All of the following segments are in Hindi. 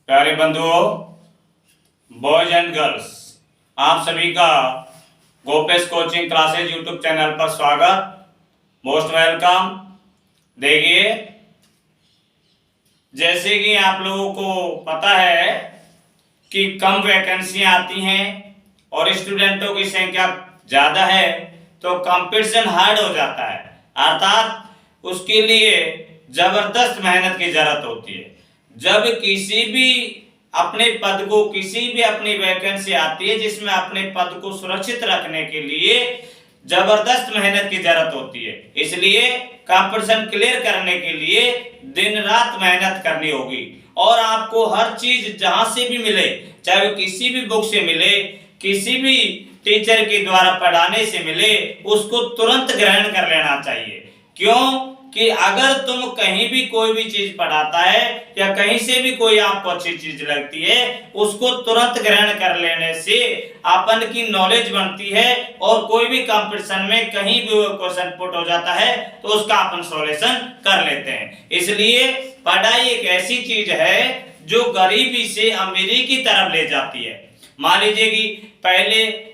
प्यारे बंधुओं, बॉयज एंड गर्ल्स, आप सभी का Gopesh coaching classes YouTube channel पर स्वागत। Most welcome. देखिए, जैसे कि आप लोगों को पता है कि कम वैकेंसियां आती हैं और स्टूडेंटों की संख्या ज़्यादा है तो कंपटीशन हार्ड हो जाता है, अर्थात उसके लिए ज़बरदस्त मेहनत की ज़रूरत होती है। जब किसी भी अपने पद को, किसी भी अपनी वैकेंसी आती है जिसमें अपने पद को सुरक्षित रखने के लिए जबरदस्त मेहनत की जरूरत होती है, इसलिए कंपटीशन क्लियर करने के लिए दिन रात मेहनत करनी होगी। और आपको हर चीज जहां से भी मिले, चाहे वो किसी भी बुक से मिले, किसी भी टीचर के द्वारा पढ़ाने से मिले, उसको तुरंत ग्रहण कर लेना चाहिए। क्यों कि अगर तुम कहीं भी कोई भी चीज पढ़ाता है या कहीं से भी कोई आपको अच्छी चीज लगती है, उसको तुरंत ग्रहण कर लेने से अपन की नॉलेज बनती है और कोई भी कंपटीशन में कहीं भी क्वेश्चन पुट हो जाता है तो उसका अपन सॉल्यूशन कर लेते हैं। इसलिए पढ़ाई एक ऐसी चीज है जो गरीबी से अमीरी की तरफ ले जाती है। मान लीजिए कि पहले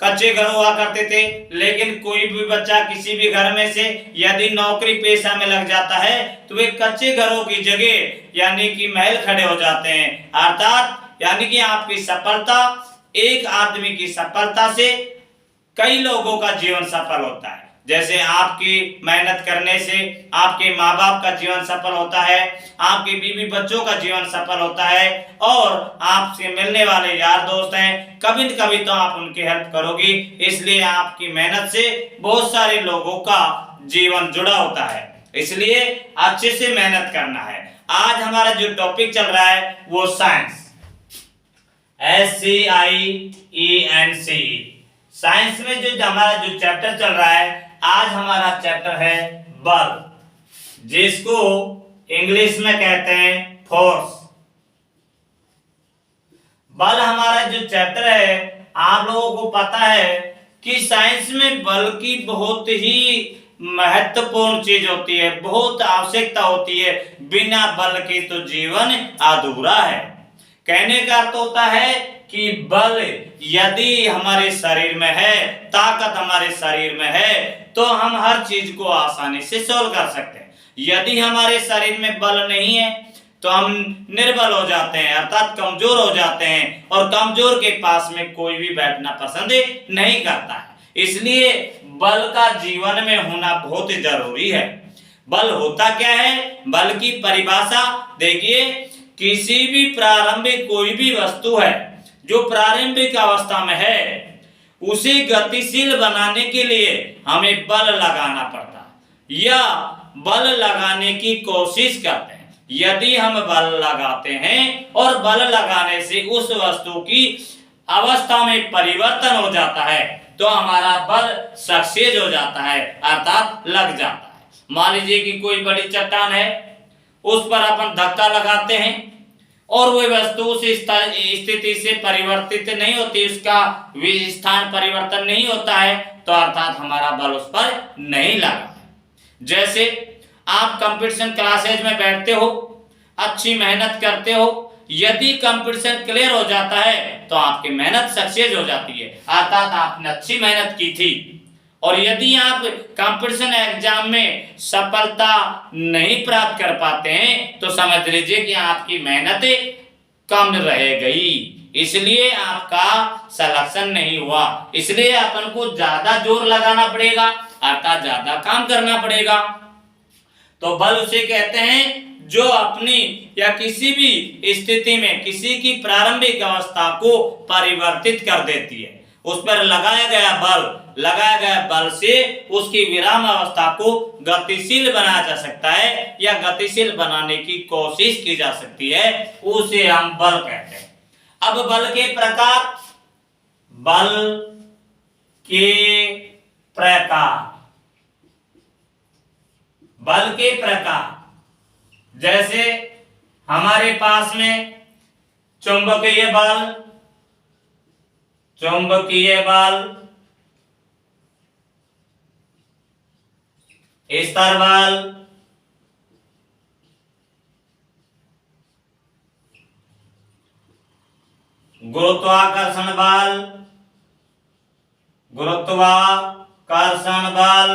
कच्चे घर हुआ करते थे, लेकिन कोई भी बच्चा किसी भी घर में से यदि नौकरी पेशा में लग जाता है तो वे कच्चे घरों की जगह यानी कि महल खड़े हो जाते हैं। अर्थात यानी कि आपकी सफलता, एक आदमी की सफलता से कई लोगों का जीवन सफल होता है। जैसे आपकी मेहनत करने से आपके माँ बाप का जीवन सफल होता है, आपके बीवी बच्चों का जीवन सफल होता है, और आपसे मिलने वाले यार दोस्त हैं, कभी न कभी तो आप उनकी हेल्प करोगी। इसलिए आपकी मेहनत से बहुत सारे लोगों का जीवन जुड़ा होता है, इसलिए अच्छे से मेहनत करना है। आज हमारा जो टॉपिक चल रहा है वो साइंस, SCIENCE। साइंस में जो हमारा जो चैप्टर चल रहा है, आज हमारा चैप्टर है बल, जिसको इंग्लिश में कहते हैं फोर्स। बल हमारा जो चैप्टर है, आप लोगों को पता है कि साइंस में बल की बहुत ही महत्वपूर्ण चीज होती है, बहुत आवश्यकता होती है। बिना बल के तो जीवन अधूरा है। कहने का अर्थ होता है कि बल यदि हमारे शरीर में है, ताकत हमारे शरीर में है, तो हम हर चीज को आसानी से सॉल्व कर सकते हैं। यदि हमारे शरीर में बल नहीं है तो हम निर्बल हो जाते हैं, अर्थात कमजोर हो जाते हैं, और कमजोर के पास में कोई भी बैठना पसंद नहीं करता है। इसलिए बल का जीवन में होना बहुत जरूरी है। बल होता क्या है, बल की परिभाषा देखिए, किसी भी प्रारंभिक कोई भी वस्तु है जो प्रारंभिक अवस्था में है, उसे गतिशील बनाने के लिए हमें बल लगाना पड़ता है या बल लगाने की कोशिश करते हैं। यदि हम बल लगाते हैं और बल लगाने से उस वस्तु की अवस्था में परिवर्तन हो जाता है तो हमारा बल सक्सेस हो जाता है, अर्थात लग जाता है। मान लीजिए कि कोई बड़ी चट्टान है, उस पर अपन धक्का लगाते हैं और वह वस्तु उस स्थिति से परिवर्तित नहीं होती, उसका स्थान परिवर्तन नहीं होता है, तो अर्थात हमारा बल उस पर नहीं लगा। जैसे आप कंपटीशन क्लासेज में बैठते हो, अच्छी मेहनत करते हो, यदि कंपटीशन क्लियर हो जाता है तो आपकी मेहनत सक्सेस हो जाती है, अर्थात आपने अच्छी मेहनत की थी। और यदि आप कंपटीशन एग्जाम में सफलता नहीं प्राप्त कर पाते हैं तो समझ लीजिए कि आपकी मेहनत कम रह गई, इसलिए आपका सिलेक्शन नहीं हुआ। इसलिए अपन को ज्यादा जोर लगाना पड़ेगा, अर्थात ज्यादा काम करना पड़ेगा। तो बल उसे कहते हैं जो अपनी या किसी भी स्थिति में किसी की प्रारंभिक अवस्था को परिवर्तित कर देती है। उस पर लगाया गया बल से उसकी विराम अवस्था को गतिशील बनाया जा सकता है या गतिशील बनाने की कोशिश की जा सकती है, उसे हम बल कहते हैं। अब बल के प्रकार, जैसे हमारे पास में चुंबकीय बल, स्तर बल, गुरुत्वाकर्षण बल, गुरुत्वाकर्षण बल,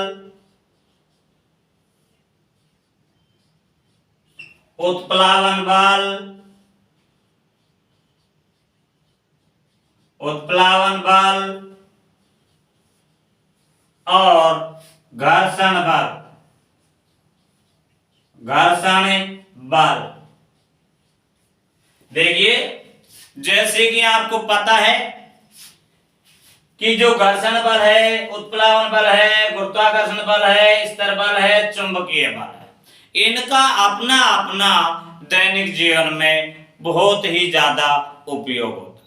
उत्प्लावन बल, उत्प्लावन बल और घर्षण बल, घर्षण बल। देखिए, जैसे कि आपको पता है कि जो घर्षण बल है, उत्प्लावन बल है, गुरुत्वाकर्षण बल है, स्तर बल है, चुंबकीय बल है, इनका अपना अपना दैनिक जीवन में बहुत ही ज्यादा उपयोग होता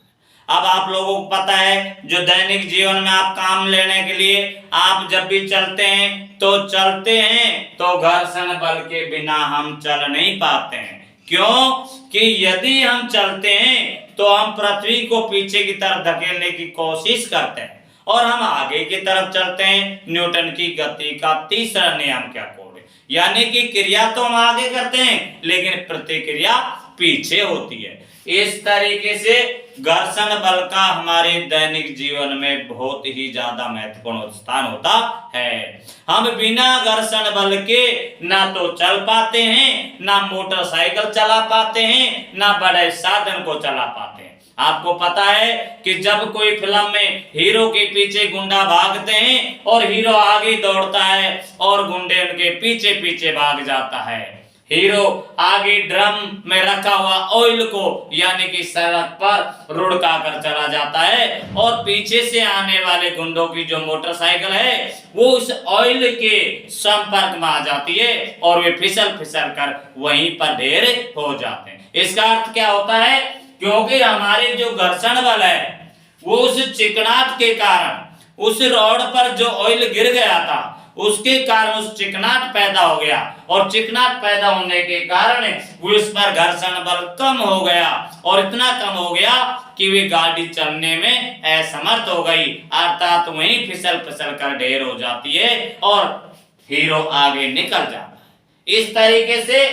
है। अब आप लोगों को पता है, जो दैनिक जीवन में आप काम लेने के लिए आप जब भी चलते हैं तो घर्षण बल के बिना हम चल नहीं पाते हैं। क्यों? कि यदि हम चलते हैं तो हम पृथ्वी को पीछे की तरफ धकेलने की कोशिश करते हैं और हम आगे की तरफ चलते हैं। न्यूटन की गति का तीसरा नियम क्या कोड है, यानी कि क्रिया तो हम आगे करते हैं लेकिन प्रतिक्रिया पीछे होती है। इस तरीके से घर्षण बल का हमारे दैनिक जीवन में बहुत ही ज्यादा महत्वपूर्ण स्थान होता है। हम बिना घर्षण बल के ना तो चल पाते हैं, ना मोटरसाइकिल चला पाते हैं, ना बड़े साधन को चला पाते हैं। आपको पता है कि जब कोई फिल्म में हीरो के पीछे गुंडा भागते हैं और हीरो आगे दौड़ता है और गुंडे उनके पीछे पीछे भाग जाता है। हीरो आगे ड्रम में रखा हुआ ऑयल को यानी कि सड़क पर रुड़का कर चला जाता है और पीछे से आने वाले गुंडों की जो मोटरसाइकिल है वो उस ऑयल के संपर्क में आ जाती है और वे फिसल फिसल कर वहीं पर ढेर हो जाते हैं। इसका अर्थ क्या होता है? क्योंकि हमारे जो घर्षण बल है वो उस चिकनाट के कारण, उस रॉड पर जो ऑयल गिर गया था उसके कारण उस चिकनाट पैदा हो गया और चिकनाट पैदा होने के कारण उस पर घर्षण बल कम हो गया और इतना कम हो गया कि वे गाड़ी चलने में असमर्थ हो गई, अर्थात वहीं फिसल फिसल कर ढेर हो जाती है और हीरो आगे निकल जाता है। इस तरीके से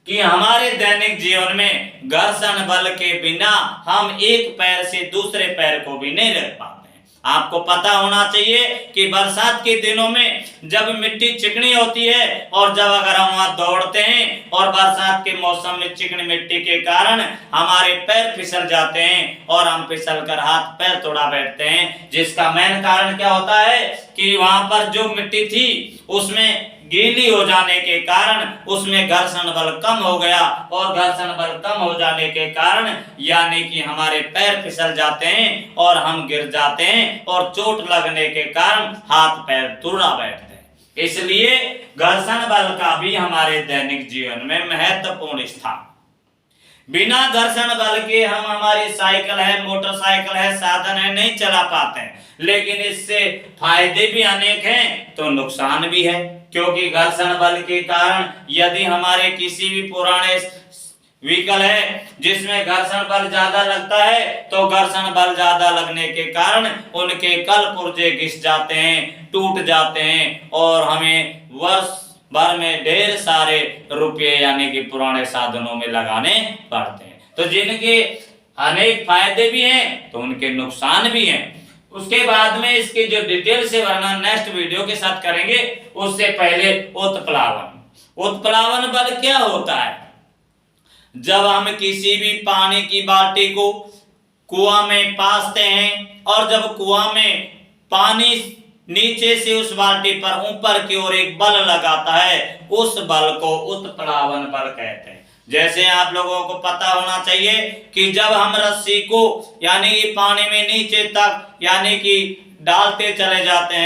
कि हमारे दैनिक जीवन में घर्षण बल के बिना हम एक पैर से दूसरे पैर को भी नहीं रख पाते। आपको पता होना चाहिए कि बरसात के दिनों में जब मिट्टी चिकनी होती है और जब अगर हम वहां दौड़ते हैं और बरसात के मौसम में चिकनी मिट्टी के कारण हमारे पैर फिसल जाते हैं और हम फिसल कर हाथ पैर तोड़ा बैठते हैं, जिसका मेन कारण क्या होता है कि वहां पर जो मिट्टी थी उसमें गीली हो जाने के कारण उसमें घर्षण बल कम हो गया और घर्षण बल कम हो जाने के कारण यानी कि हमारे पैर फिसल जाते हैं और हम गिर जाते हैं और चोट लगने के कारण हाथ पैर तुड़ा बैठते हैं। इसलिए घर्षण बल का भी हमारे दैनिक जीवन में महत्वपूर्ण स्थान। बिना घर्षण बल के हम हमारी साइकिल है, मोटरसाइकिल है, साधन है नहीं चला पाते हैं, लेकिन इससे फायदे भी अनेक हैं तो नुकसान भी है। क्योंकि घर्षण बल के कारण यदि हमारे किसी भी पुराने व्हीकल है जिसमें घर्षण बल ज्यादा लगता है तो घर्षण बल ज्यादा लगने के कारण उनके कल पुर्जे घिस जाते हैं, टूट जाते हैं और हमें वर्ष भर में ढेर सारे रुपये यानी कि पुराने साधनों में लगाने पड़ते हैं। तो जिनके अनेक फायदे भी हैं तो उनके नुकसान भी हैं। उसके बाद में इसके जो डिटेल से वर्णन नेक्स्ट वीडियो के साथ करेंगे। उससे पहले उत्प्लावन बल क्या होता है? जब हम किसी भी पानी की बाल्टी को कुआं में पासते हैं और जब कुआं में पानी नीचे से उस बाल्टी पर ऊपर की ओर एक बल लगाता है, उस बल को उत्प्लावन बल कहते हैं। जैसे आप लोगों को पता होना चाहिए कि जब हम रस्सी को यानी कि पानी में नीचे तक यानी कि डालते चले जाते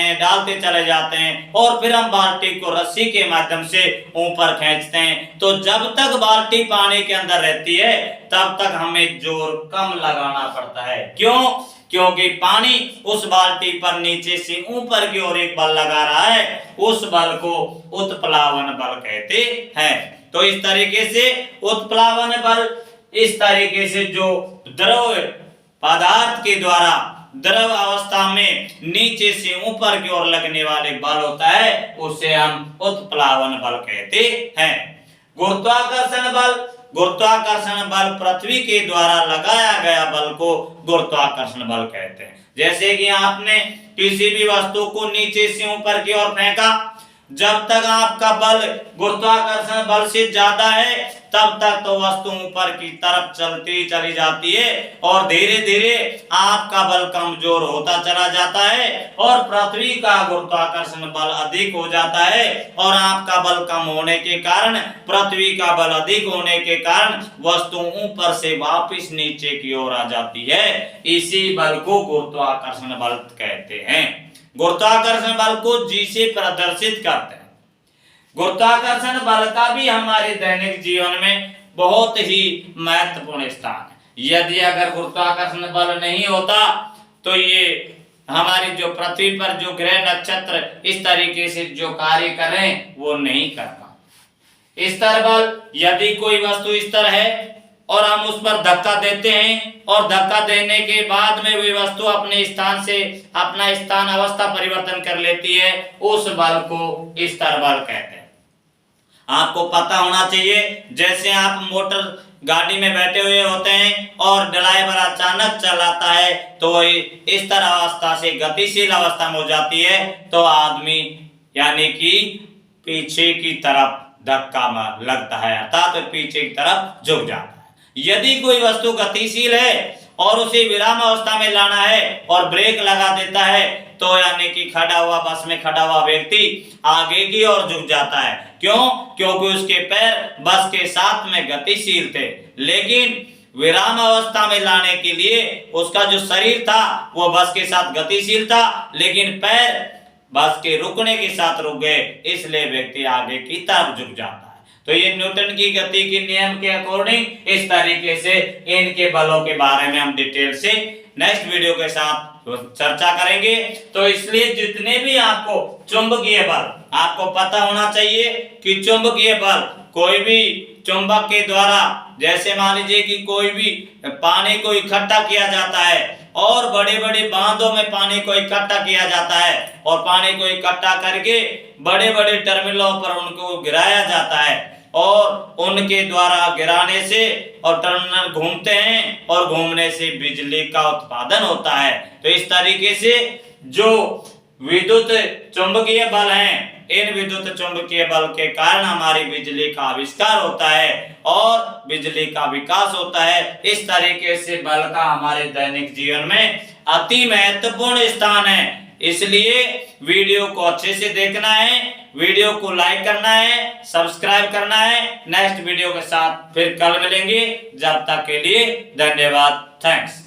हैं और फिर हम बाल्टी को रस्सी के माध्यम से ऊपर खींचते हैं, तो जब तक बाल्टी पानी के अंदर रहती है तब तक हमें जोर कम लगाना पड़ता है। क्यों? क्योंकि पानी उस बाल्टी पर नीचे से ऊपर की ओर एक बल लगा रहा है, उस बल को उत्प्लावन बल कहते हैं। तो इस तरीके से उत्प्लावन बल इस तरीके से जो द्रव पदार्थ के द्वारा द्रव अवस्था में नीचे से ऊपर की ओर लगने वाले बल होता है उसे हम उत्प्लावन बल कहते हैं। गुरुत्वाकर्षण बल गुरुत्वाकर्षण बल पृथ्वी के द्वारा लगाया गया बल को गुरुत्वाकर्षण बल कहते हैं। जैसे कि आपने किसी भी वस्तु को नीचे से ऊपर की ओर फेंका, जब तक आपका बल गुरुत्वाकर्षण बल से ज्यादा है तब तक तो वस्तु ऊपर की तरफ चलती चली जाती है और धीरे धीरे आपका बल कमजोर होता चला जाता है और पृथ्वी का गुरुत्वाकर्षण बल अधिक हो जाता है और आपका बल कम होने के कारण, पृथ्वी का बल अधिक होने के कारण वस्तु ऊपर से वापस नीचे की ओर आ जाती है। इसी बल को गुरुत्वाकर्षण बल कहते हैं। गुरुत्वाकर्षण बल को जी से प्रदर्शित करते हैं। गुरुत्वाकर्षण बल का भी हमारे दैनिक जीवन में बहुत ही महत्वपूर्ण स्थान है। यदि अगर गुरुत्वाकर्षण बल नहीं होता तो ये हमारी जो पृथ्वी पर जो ग्रह नक्षत्र इस तरीके से जो कार्य करें वो नहीं कर पाते। स्तर बल, यदि कोई वस्तु स्तर है और हम उस पर धक्का देते हैं और धक्का देने के बाद में वही वस्तु अपने स्थान से अपना स्थान अवस्था परिवर्तन कर लेती है, उस बल को स्तर बल कहते हैं। आपको पता होना चाहिए, जैसे आप मोटर गाड़ी में बैठे हुए होते हैं और ड्राइवर अचानक चलाता है तो इस तरह अवस्था से गतिशील अवस्था में हो जाती है तो आदमी यानी कि पीछे की तरफ धक्का लगता है अर्थात तो पीछे की तरफ झुक जाता है। यदि कोई वस्तु गतिशील है और उसे विराम अवस्था में लाना है और ब्रेक लगा देता है तो यानी कि खड़ा हुआ बस में खड़ा हुआ व्यक्ति आगे की ओर झुक जाता है। क्यों? क्योंकि उसके पैर बस के साथ में गतिशील थे, लेकिन विराम अवस्था में लाने के लिए उसका जो शरीर था वो बस के साथ गतिशील था लेकिन पैर बस के रुकने के साथ रुक गए, इसलिए व्यक्ति आगे की तरफ झुक जाता है। तो ये न्यूटन की गति के नियम के अकॉर्डिंग इस तरीके से इनके बलों के बारे में हम डिटेल से नेक्स्ट वीडियो के साथ चर्चा करेंगे। तो इसलिए जितने भी आपको चुंबकीय बल, आपको पता होना चाहिए कि चुंबकीय बल कोई भी चुंबक के द्वारा, जैसे मान लीजिए कि कोई भी पानी को इकट्ठा किया जाता है और बड़े बड़े बांधों में पानी को इकट्ठा किया जाता है और पानी को इकट्ठा करके बड़े बड़े टर्मिनलों पर उनको गिराया जाता है और उनके द्वारा गिराने से और टर्मिनल घूमते हैं और घूमने से बिजली का उत्पादन होता है। तो इस तरीके से जो विद्युत चुंबकीय बल हैं, इन विद्युत चुंबकीय बल के कारण हमारी बिजली का आविष्कार होता है और बिजली का विकास होता है। इस तरीके से बल का हमारे दैनिक जीवन में अति महत्वपूर्ण स्थान है। इसलिए वीडियो को अच्छे से देखना है, वीडियो को लाइक करना है, सब्सक्राइब करना है। नेक्स्ट वीडियो के साथ फिर कल मिलेंगे। जब तक के लिए धन्यवाद, थैंक्स।